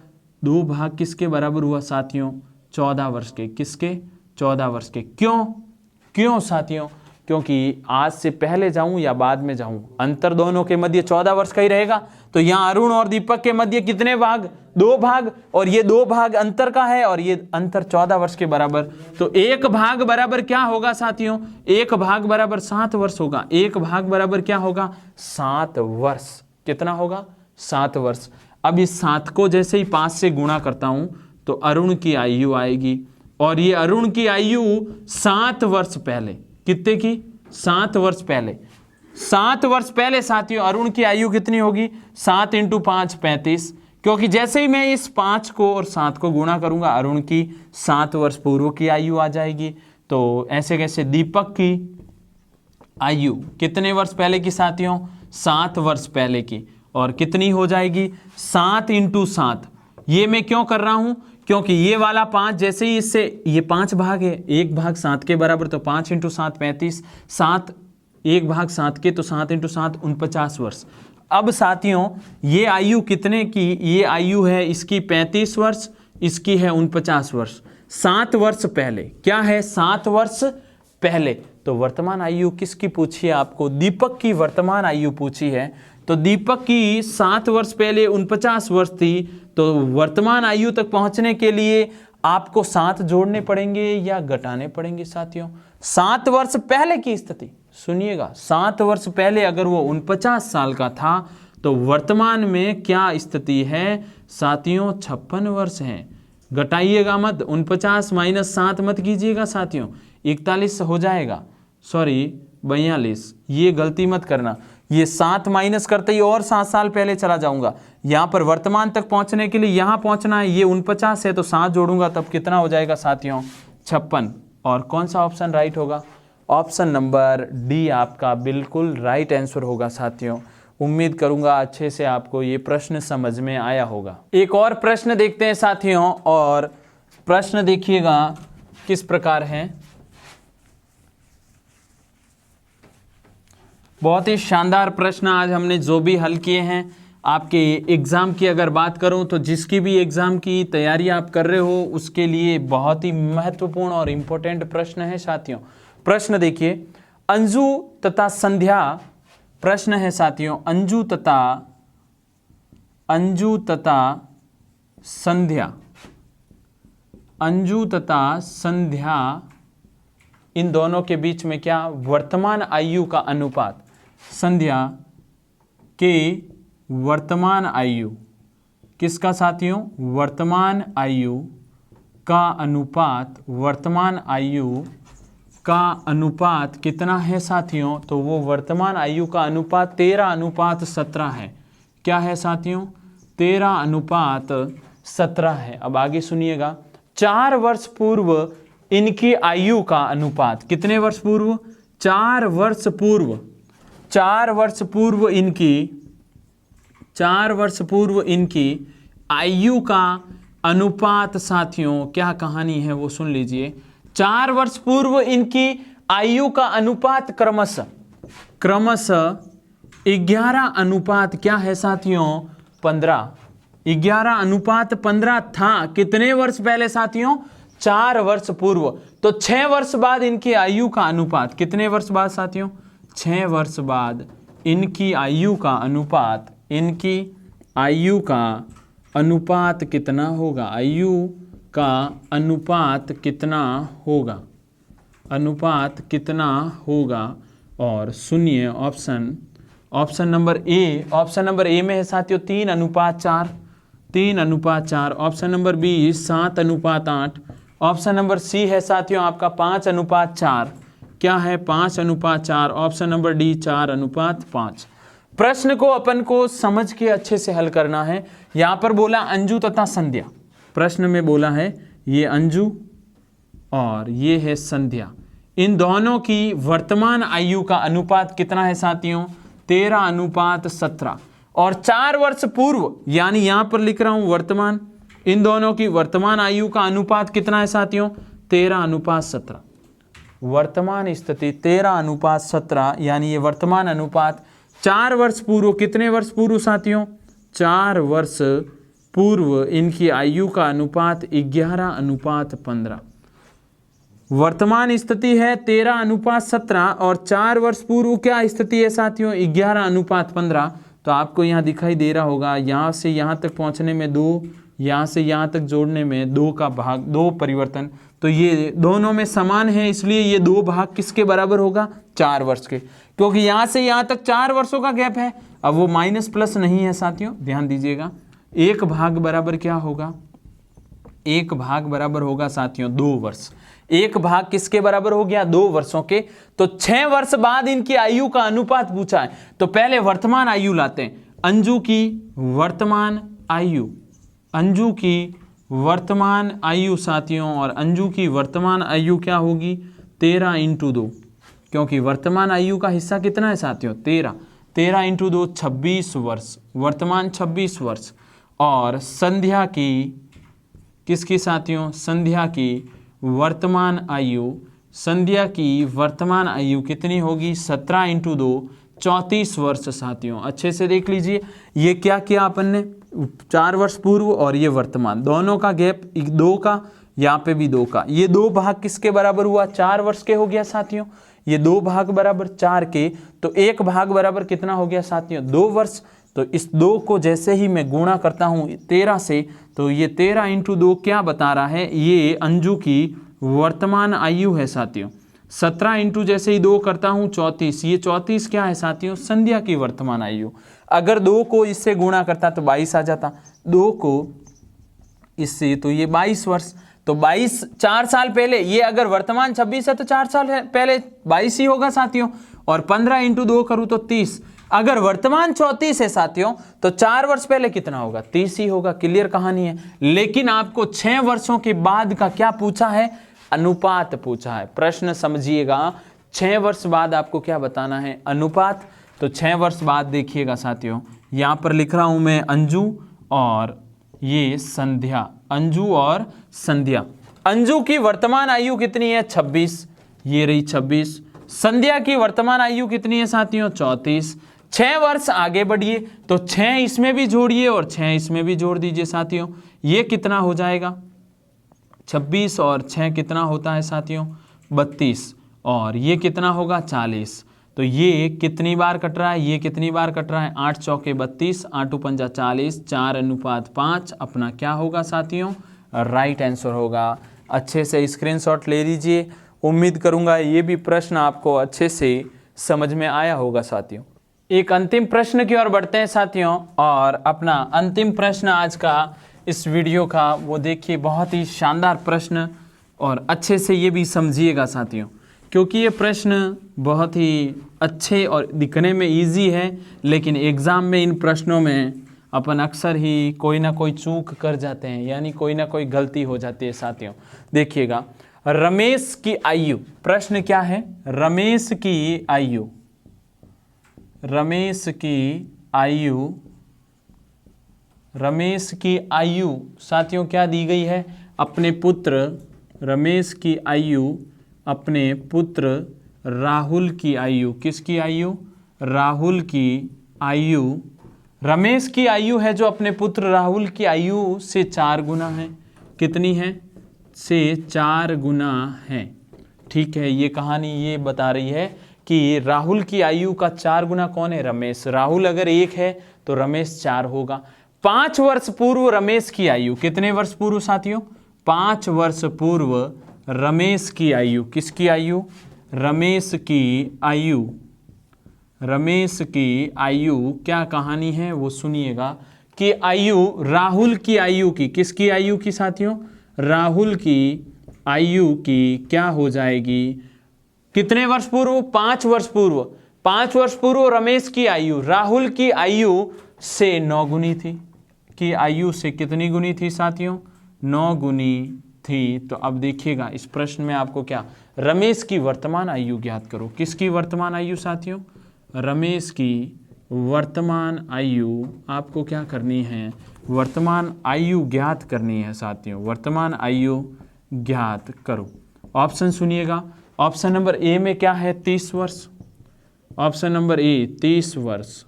2 भाग किसके बराबर हुआ साथियों? 14 वर्ष के। किसके? 14 वर्ष के। क्यों साथियों? क्योंकि आज से पहले जाऊं या बाद में जाऊं, अंतर दोनों के मध्य 14 वर्ष का ही रहेगा। तो यहां अरुण और दीपक के मध्य कितने भाग? 2 भाग। और ये 2 भाग अंतर का है और ये अंतर 14 वर्ष के बराबर। तो 1 भाग बराबर क्या होगा साथियों? 1 भाग बराबर 7 वर्ष होगा। 1 भाग बराबर क्या होगा? 7 वर्ष। कितना होगा? 7 वर्ष। अब इस 7 को जैसे ही 5 से गुणा करता हूं तो अरुण की आयु आएगी, और ये अरुण की आयु 7 वर्ष पहले। कितने की? 7 वर्ष पहले। 7 वर्ष पहले साथियों अरुण की आयु कितनी होगी? 7 × 5 35। क्योंकि जैसे ही मैं इस 5 को और 7 को गुणा करूंगा अरुण की 7 वर्ष पूर्व की आयु आ जाएगी। तो ऐसे कैसे? दीपक की आयु कितने वर्ष पहले की साथियों? 7 वर्ष पहले की। और कितनी हो जाएगी? 7 × 7। ये मैं क्यों कर रहा हूं? क्योंकि ये वाला 5 जैसे ही इससे, ये 5 भाग है, 1 भाग 7 के बराबर, तो 5 × 7 35। 7 1 भाग 7 के, तो 7 × 7 49 वर्ष। अब साथियों ये आयु कितने की? ये आयु है इसकी 35 वर्ष, इसकी है 49 वर्ष। 7 वर्ष पहले। क्या है? 7 वर्ष पहले। तो वर्तमान आयु किसकी पूछी है आपको? दीपक की वर्तमान आयु पूछी है। तो दीपक की 7 वर्ष पहले 49 वर्ष थी। तो वर्तमान आयु तक पहुंचने के लिए आपको 7 जोड़ने पड़ेंगे या घटाने पड़ेंगे साथियों? 7 वर्ष पहले की स्थिति सुनिएगा। 7 वर्ष पहले अगर वो 49 साल का था तो वर्तमान में क्या स्थिति है साथियों? 56 वर्ष है। घटाइएगा मत, 49 - 7 मत कीजिएगा साथियों, 41 हो जाएगा। सॉरी 42, ये गलती मत करना। ये 7 माइनस करते ही और 7 साल पहले चला जाऊंगा। यहाँ पर वर्तमान तक पहुंचने के लिए यहाँ पहुंचना है, ये 49 है तो 7 जोड़ूंगा तब कितना हो जाएगा साथियों? 56। और कौन सा ऑप्शन राइट होगा? ऑप्शन नंबर डी आपका बिल्कुल राइट आंसर होगा साथियों। उम्मीद करूंगा अच्छे से आपको ये प्रश्न समझ में आया होगा। एक और प्रश्न देखते हैं साथियों, और प्रश्न देखिएगा किस प्रकार है। बहुत ही शानदार प्रश्न आज हमने जो भी हल किए हैं आपके एग्ज़ाम की अगर बात करूं तो जिसकी भी एग्ज़ाम की तैयारी आप कर रहे हो उसके लिए बहुत ही महत्वपूर्ण और इम्पोर्टेंट प्रश्न है साथियों। प्रश्न देखिए, अंजू तथा संध्या, प्रश्न है साथियों, अंजू तथा संध्या इन दोनों के बीच में क्या वर्तमान आयु का अनुपात, संध्या के वर्तमान आयु, किसका साथियों, वर्तमान आयु का अनुपात, वर्तमान आयु का अनुपात कितना है साथियों, तो वो वर्तमान आयु का अनुपात 13:17 है। क्या है साथियों, 13:17 है। अब आगे सुनिएगा, 4 वर्ष पूर्व इनकी आयु का अनुपात, कितने वर्ष पूर्व, 4 वर्ष पूर्व, 4 वर्ष पूर्व इनकी आयु का अनुपात साथियों, क्या कहानी है वो सुन लीजिए। 4 वर्ष पूर्व इनकी आयु का अनुपात क्रमशः 11 अनुपात क्या है साथियों, 15, 11:15 था। कितने वर्ष पहले साथियों, 4 वर्ष पूर्व। तो 6 वर्ष बाद इनकी आयु का अनुपात, कितने वर्ष बाद साथियों, 6 वर्ष बाद इनकी आयु का अनुपात, इनकी आयु का अनुपात कितना होगा, आयु का अनुपात कितना होगा, अनुपात कितना होगा। और सुनिए option number A, option number A में है साथियों 3:4, 3:4। Option number B 7:8। Option number C है साथियों आपका 5:4। क्या है, 5:4। Option number D 4:5। प्रश्न को अपन को समझ के अच्छे से हल करना है। यहां पर बोला अंजू तथा संध्या, प्रश्न में बोला है ये अंजू और ये है संध्या, इन दोनों की वर्तमान आयु का अनुपात कितना है साथियों, 13:17। और 4 वर्ष पूर्व, यानी यहां पर लिख रहा हूं वर्तमान, इन दोनों की वर्तमान आयु का अनुपात कितना है साथियों, 13:17। वर्तमान स्थिति 13:17, यानी ये वर्तमान अनुपात 4 वर्ष पूर्व, कितने वर्ष पूर्व साथियों, 4 वर्ष पूर्व इनकी आयु का अनुपात 11:15। वर्तमान स्थिति है 13:17 और 4 वर्ष पूर्व क्या स्थिति है साथियों, 11:15। तो आपको यहाँ दिखाई दे रहा होगा, यहाँ से यहाँ तक पहुँचने में 2, यहाँ से यहाँ तक जोड़ने में 2 का भाग, 2 परिवर्तन, तो ये दोनों में समान है, इसलिए ये 2 भाग किसके बराबर होगा, 4 वर्ष के, क्योंकि यहाँ से यहाँ तक 4 वर्षों का गैप है। अब वो माइनस प्लस नहीं है साथियों, ध्यान दीजिएगा। 1 भाग बराबर क्या होगा, 1 भाग बराबर होगा साथियों 2 वर्ष। 1 भाग किसके बराबर हो गया, 2 वर्षों के। तो 6 वर्ष बाद इनकी आयु का अनुपात पूछा है, तो पहले वर्तमान आयु लाते हैं। अंजू की वर्तमान आयु, अंजू की वर्तमान आयु साथियों, और अंजू की वर्तमान आयु क्या होगी, 13 × 2, क्योंकि वर्तमान आयु का हिस्सा कितना है साथियों, 13, 13 × 2 26 वर्ष, वर्तमान 26 वर्ष। और संध्या की, किसकी साथियों, संध्या की वर्तमान आयु, संध्या की वर्तमान आयु कितनी होगी, 17 × 2 34 वर्ष साथियों। अच्छे से देख लीजिए, ये क्या किया अपन ने, 4 वर्ष पूर्व और ये वर्तमान, दोनों का गैप 2 का, यहाँ पे भी 2 का, ये 2 भाग किसके बराबर हुआ, 4 वर्ष के हो गया साथियों। ये 2 भाग बराबर 4 के, तो 1 भाग बराबर कितना हो गया साथियों, 2 वर्ष। तो इस 2 को जैसे ही मैं गुणा करता हूँ 13 से, तो ये 13 × 2 क्या बता रहा है, ये अंजू की वर्तमान आयु है साथियों। 17 × जैसे ही 2 करता हूँ 34, ये 34 क्या है साथियों, संध्या की वर्तमान आयु। अगर 2 को इससे गुणा करता तो 22 आ जाता, 2 को इससे, तो ये 22 वर्ष। तो 22 4 साल पहले, ये अगर वर्तमान 26 है तो 4 साल पहले 22 ही होगा साथियों। और 15 × 2 करूँ तो 30। अगर वर्तमान 34 है साथियों, तो 4 वर्ष पहले कितना होगा, 30 ही होगा। क्लियर कहानी है। लेकिन आपको 6 वर्षों के बाद का क्या पूछा है, अनुपात पूछा है। प्रश्न समझिएगा, 6 वर्ष बाद आपको क्या बताना है, अनुपात। तो 6 वर्ष बाद देखिएगा साथियों, यहाँ पर लिख रहा हूँ मैं अंजू और ये संध्या, अंजू और संध्या। अंजू की वर्तमान आयु कितनी है, 26, ये रही 26। संध्या की वर्तमान आयु कितनी है साथियों, 34। 6 वर्ष आगे बढ़िए तो 6 इसमें भी जोड़िए और 6 इसमें भी जोड़ दीजिए साथियों। ये कितना हो जाएगा 26 और 6 कितना होता है साथियों 32 और ये कितना होगा 40। तो ये कितनी बार कट रहा है, ये कितनी बार कट रहा है 8 चौके 32, 8 पंजा 40, 4:5 अपना क्या होगा साथियों राइट आंसर होगा। अच्छे से स्क्रीनशॉट ले लीजिए। उम्मीद करूंगा ये भी प्रश्न आपको अच्छे से समझ में आया होगा साथियों। एक अंतिम प्रश्न की ओर बढ़ते हैं साथियों और अपना अंतिम प्रश्न आज का इस वीडियो का वो देखिए, बहुत ही शानदार प्रश्न और अच्छे से ये भी समझिएगा साथियों, क्योंकि ये प्रश्न बहुत ही अच्छे और दिखने में इजी है, लेकिन एग्ज़ाम में इन प्रश्नों में अपन अक्सर ही कोई ना कोई चूक कर जाते हैं, यानी कोई ना कोई गलती हो जाती है साथियों। देखिएगा, रमेश की आयु, प्रश्न क्या है रमेश की आयु, रमेश की आयु, रमेश की आयु साथियों क्या दी गई है अपने पुत्र, रमेश की आयु अपने पुत्र राहुल की आयु, किसकी आयु राहुल की आयु, रमेश की आयु है जो अपने पुत्र राहुल की आयु से 4 गुना है, कितनी है से 4 गुना है। ठीक है, ये कहानी ये बता रही है कि राहुल की आयु का 4 गुना कौन है रमेश, राहुल अगर 1 है तो रमेश 4 होगा। 5 वर्ष पूर्व रमेश की आयु, कितने वर्ष पूर्व साथियों 5 वर्ष पूर्व रमेश की आयु, किसकी आयु रमेश की आयु, रमेश की आयु क्या कहानी है वो सुनिएगा कि आयु राहुल की आयु की, किसकी आयु की साथियों राहुल की आयु की क्या हो जाएगी, कितने वर्ष पूर्व 5 वर्ष पूर्व, 5 वर्ष पूर्व रमेश की आयु राहुल की आयु से 9 गुनी थी, कि आयु से कितनी गुनी थी साथियों 9 गुनी थी। तो अब देखिएगा इस प्रश्न में आपको क्या रमेश की वर्तमान आयु ज्ञात करो, किसकी वर्तमान आयु साथियों रमेश की वर्तमान आयु आपको क्या करनी है वर्तमान आयु ज्ञात करनी है साथियों, वर्तमान आयु ज्ञात करो। ऑप्शन सुनिएगा, ऑप्शन नंबर ए में क्या है 30 वर्ष, ऑप्शन नंबर ए 30 वर्ष,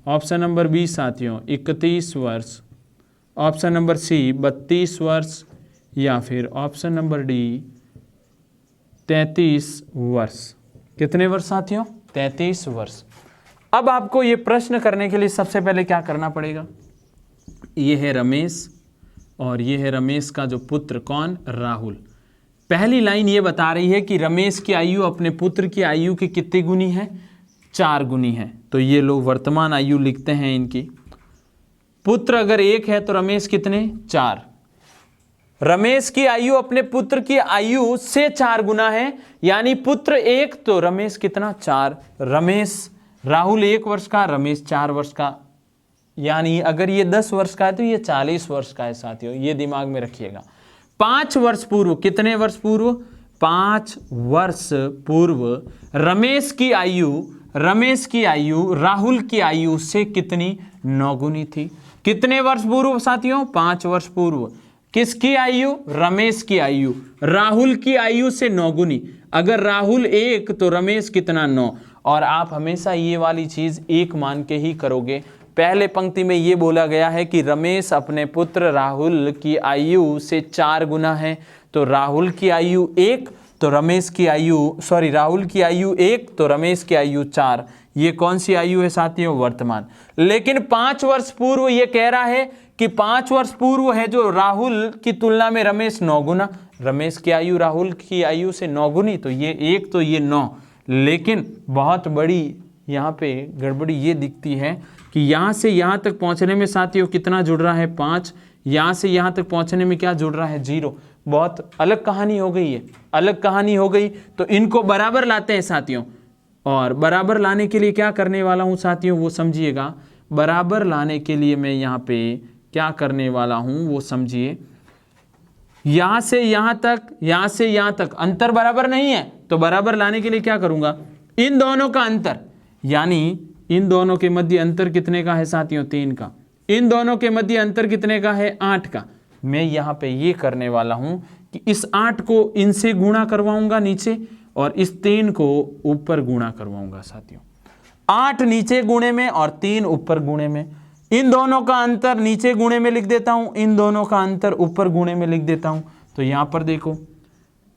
ऑप्शन नंबर बी साथियों 31 वर्ष, ऑप्शन नंबर सी 32 वर्ष या फिर ऑप्शन नंबर डी 33 वर्ष। कितने वर्ष साथियों 33 वर्ष। अब आपको ये प्रश्न करने के लिए सबसे पहले क्या करना पड़ेगा, ये है रमेश और ये है रमेश का जो पुत्र कौन राहुल। पहली लाइन ये बता रही है कि रमेश की आयु अपने पुत्र की आयु की कितनी गुनी है 4 गुनी है। तो ये लोग वर्तमान आयु लिखते हैं इनकी, पुत्र अगर 1 है तो रमेश कितने 4, रमेश की आयु अपने पुत्र की आयु से 4 गुना है, यानी पुत्र 1 तो रमेश कितना 4, रमेश राहुल 1 वर्ष का रमेश 4 वर्ष का, यानी अगर ये 10 वर्ष का है तो ये 40 वर्ष का है साथियों, ये दिमाग में रखिएगा। 5 वर्ष पूर्व, कितने वर्ष पूर्व 5 वर्ष पूर्व रमेश की आयु राहुल की आयु से कितनी 9 गुनी थी। कितने वर्ष पूर्व साथियों 5 वर्ष पूर्व, किसकी आयु रमेश की आयु राहुल की आयु से 9 गुनी, अगर राहुल 1 तो रमेश कितना 9, और आप हमेशा ये वाली चीज 1 मान के ही करोगे। पहले पंक्ति में ये बोला गया है कि रमेश अपने पुत्र राहुल की आयु से 4 गुना है, तो राहुल की आयु 1 तो रमेश की आयु राहुल की आयु 1 तो रमेश की आयु 4, ये कौन सी आयु है साथियों वर्तमान। लेकिन 5 वर्ष पूर्व ये कह रहा है कि 5 वर्ष पूर्व है जो राहुल की तुलना में रमेश 9 गुना, रमेश की आयु राहुल की आयु से 9 गुनी, तो ये 1 तो ये 9। लेकिन बहुत बड़ी यहाँ पे गड़बड़ी ये दिखती है कि यहाँ से यहाँ तक पहुँचने में साथियों कितना जुड़ रहा है 5, यहाँ से यहाँ तक पहुँचने में क्या जुड़ रहा है 0। बहुत अलग कहानी हो गई है, अलग कहानी हो गई। तो इनको बराबर लाते हैं साथियों, और बराबर लाने के लिए क्या करने वाला हूँ साथियों वो समझिएगा। बराबर लाने के लिए मैं यहाँ पे क्या करने वाला हूँ वो समझिए। यहाँ से यहाँ तक, यहाँ से यहाँ तक अंतर बराबर नहीं है, तो बराबर लाने के लिए क्या करूँगा इन दोनों का अंतर, यानी इन दोनों के मध्य अंतर कितने का है साथियों 3 का, इन दोनों के मध्य अंतर कितने का है 8 का। मैं यहाँ पे ये करने वाला हूँ कि इस 8 को इनसे गुणा करवाऊंगा नीचे और इस 3 को ऊपर गुणा करवाऊंगा साथियों। 8 नीचे गुणे में और 3 ऊपर गुणे में। इन दोनों का अंतर नीचे गुणे में लिख देता हूं, इन दोनों का अंतर ऊपर गुणे में लिख देता हूं। तो यहां पर देखो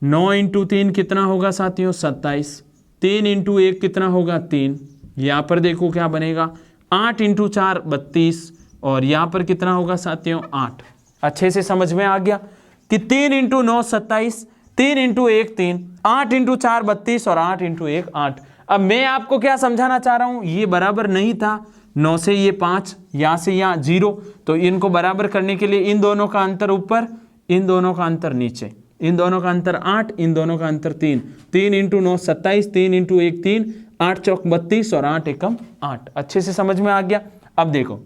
9 इंटू 3 कितना होगा साथियों 27, 3 इंटू 1 कितना होगा 3, यहां पर देखो क्या बनेगा 8 इंटू 4 32 और यहां पर कितना होगा साथियों 8। अच्छे से समझ में आ गया कि 3 इंटू 9 27, 3 इंटू 1 3, 8 इंटू 4 32 और 8 इंटू 1 8। अब मैं आपको क्या समझाना चाह रहा हूं, ये बराबर नहीं था 9 से ये 5, यहां से यहां 0, तो इनको बराबर करने के लिए इन दोनों का अंतर ऊपर, इन दोनों का अंतर नीचे, इन दोनों का अंतर 8, इन दोनों का अंतर 3, 3 इंटू 9 27, 3 इंटू 1 3, 8 चौक 32 और 8 एकम 8। अच्छे से समझ में आ गया। अब देखो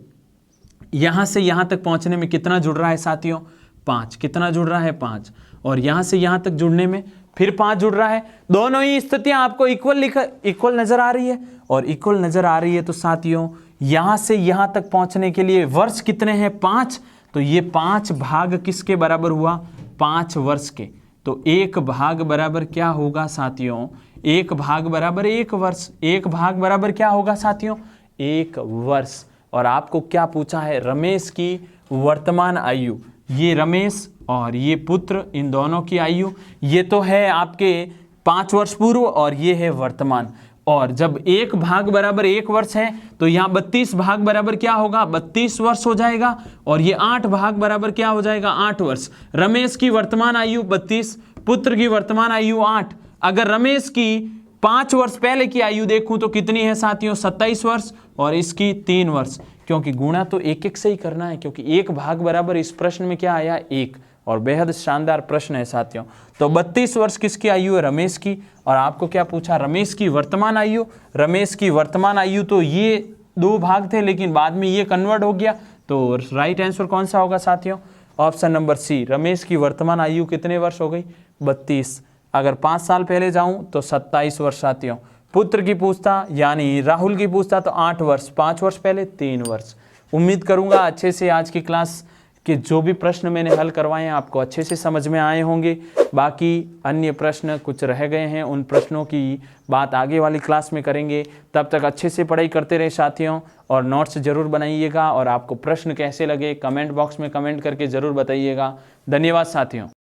यहां से यहां तक पहुंचने में कितना जुड़ रहा है साथियों 5, कितना जुड़ रहा है 5, और यहां से यहां तक जुड़ने में फिर 5 जुड़ रहा है। दोनों ही स्थितियां आपको इक्वल नजर आ रही है, और इक्वल नजर आ रही है तो साथियों यहां से यहां तक पहुंचने के लिए वर्ष कितने हैं 5, तो ये 5 भाग किसके बराबर हुआ 5 वर्ष के। तो 1 भाग बराबर क्या होगा साथियों, 1 भाग बराबर 1 वर्ष, 1 भाग बराबर क्या होगा साथियों 1 वर्ष। और आपको क्या पूछा है रमेश की वर्तमान आयु, ये रमेश और ये पुत्र इन दोनों की आयु, ये तो है आपके 5 वर्ष पूर्व और ये है वर्तमान। और जब 1 भाग बराबर 1 वर्ष है तो यहाँ 32 भाग बराबर क्या होगा 32 वर्ष हो जाएगा, और ये 8 भाग बराबर क्या हो जाएगा 8 वर्ष। रमेश की वर्तमान आयु 32, पुत्र की वर्तमान आयु 8। अगर रमेश की 5 वर्ष पहले की आयु देखूं तो कितनी है साथियों 27 वर्ष, और इसकी 3 वर्ष, क्योंकि गुणा तो 1 से ही करना है, क्योंकि 1 भाग बराबर इस प्रश्न में क्या आया 1, और बेहद शानदार प्रश्न है साथियों। तो 32 वर्ष किसकी आयु है रमेश की, और आपको क्या पूछा रमेश की वर्तमान आयु, रमेश की वर्तमान आयु तो ये 2 भाग थे लेकिन बाद में ये कन्वर्ट हो गया, तो राइट आंसर कौन सा होगा साथियों ऑप्शन नंबर सी, रमेश की वर्तमान आयु कितने वर्ष हो गई 32। अगर 5 साल पहले जाऊं तो 27 वर्ष साथियों। पुत्र की पूछता यानी राहुल की पूछता तो 8 वर्ष, 5 वर्ष पहले 3 वर्ष। उम्मीद करूंगा अच्छे से आज की क्लास के जो भी प्रश्न मैंने हल करवाए हैं आपको अच्छे से समझ में आए होंगे। बाकी अन्य प्रश्न कुछ रह गए हैं, उन प्रश्नों की बात आगे वाली क्लास में करेंगे। तब तक अच्छे से पढ़ाई करते रहे साथियों, और नोट्स जरूर बनाइएगा, और आपको प्रश्न कैसे लगे कमेंट बॉक्स में कमेंट करके ज़रूर बताइएगा। धन्यवाद साथियों।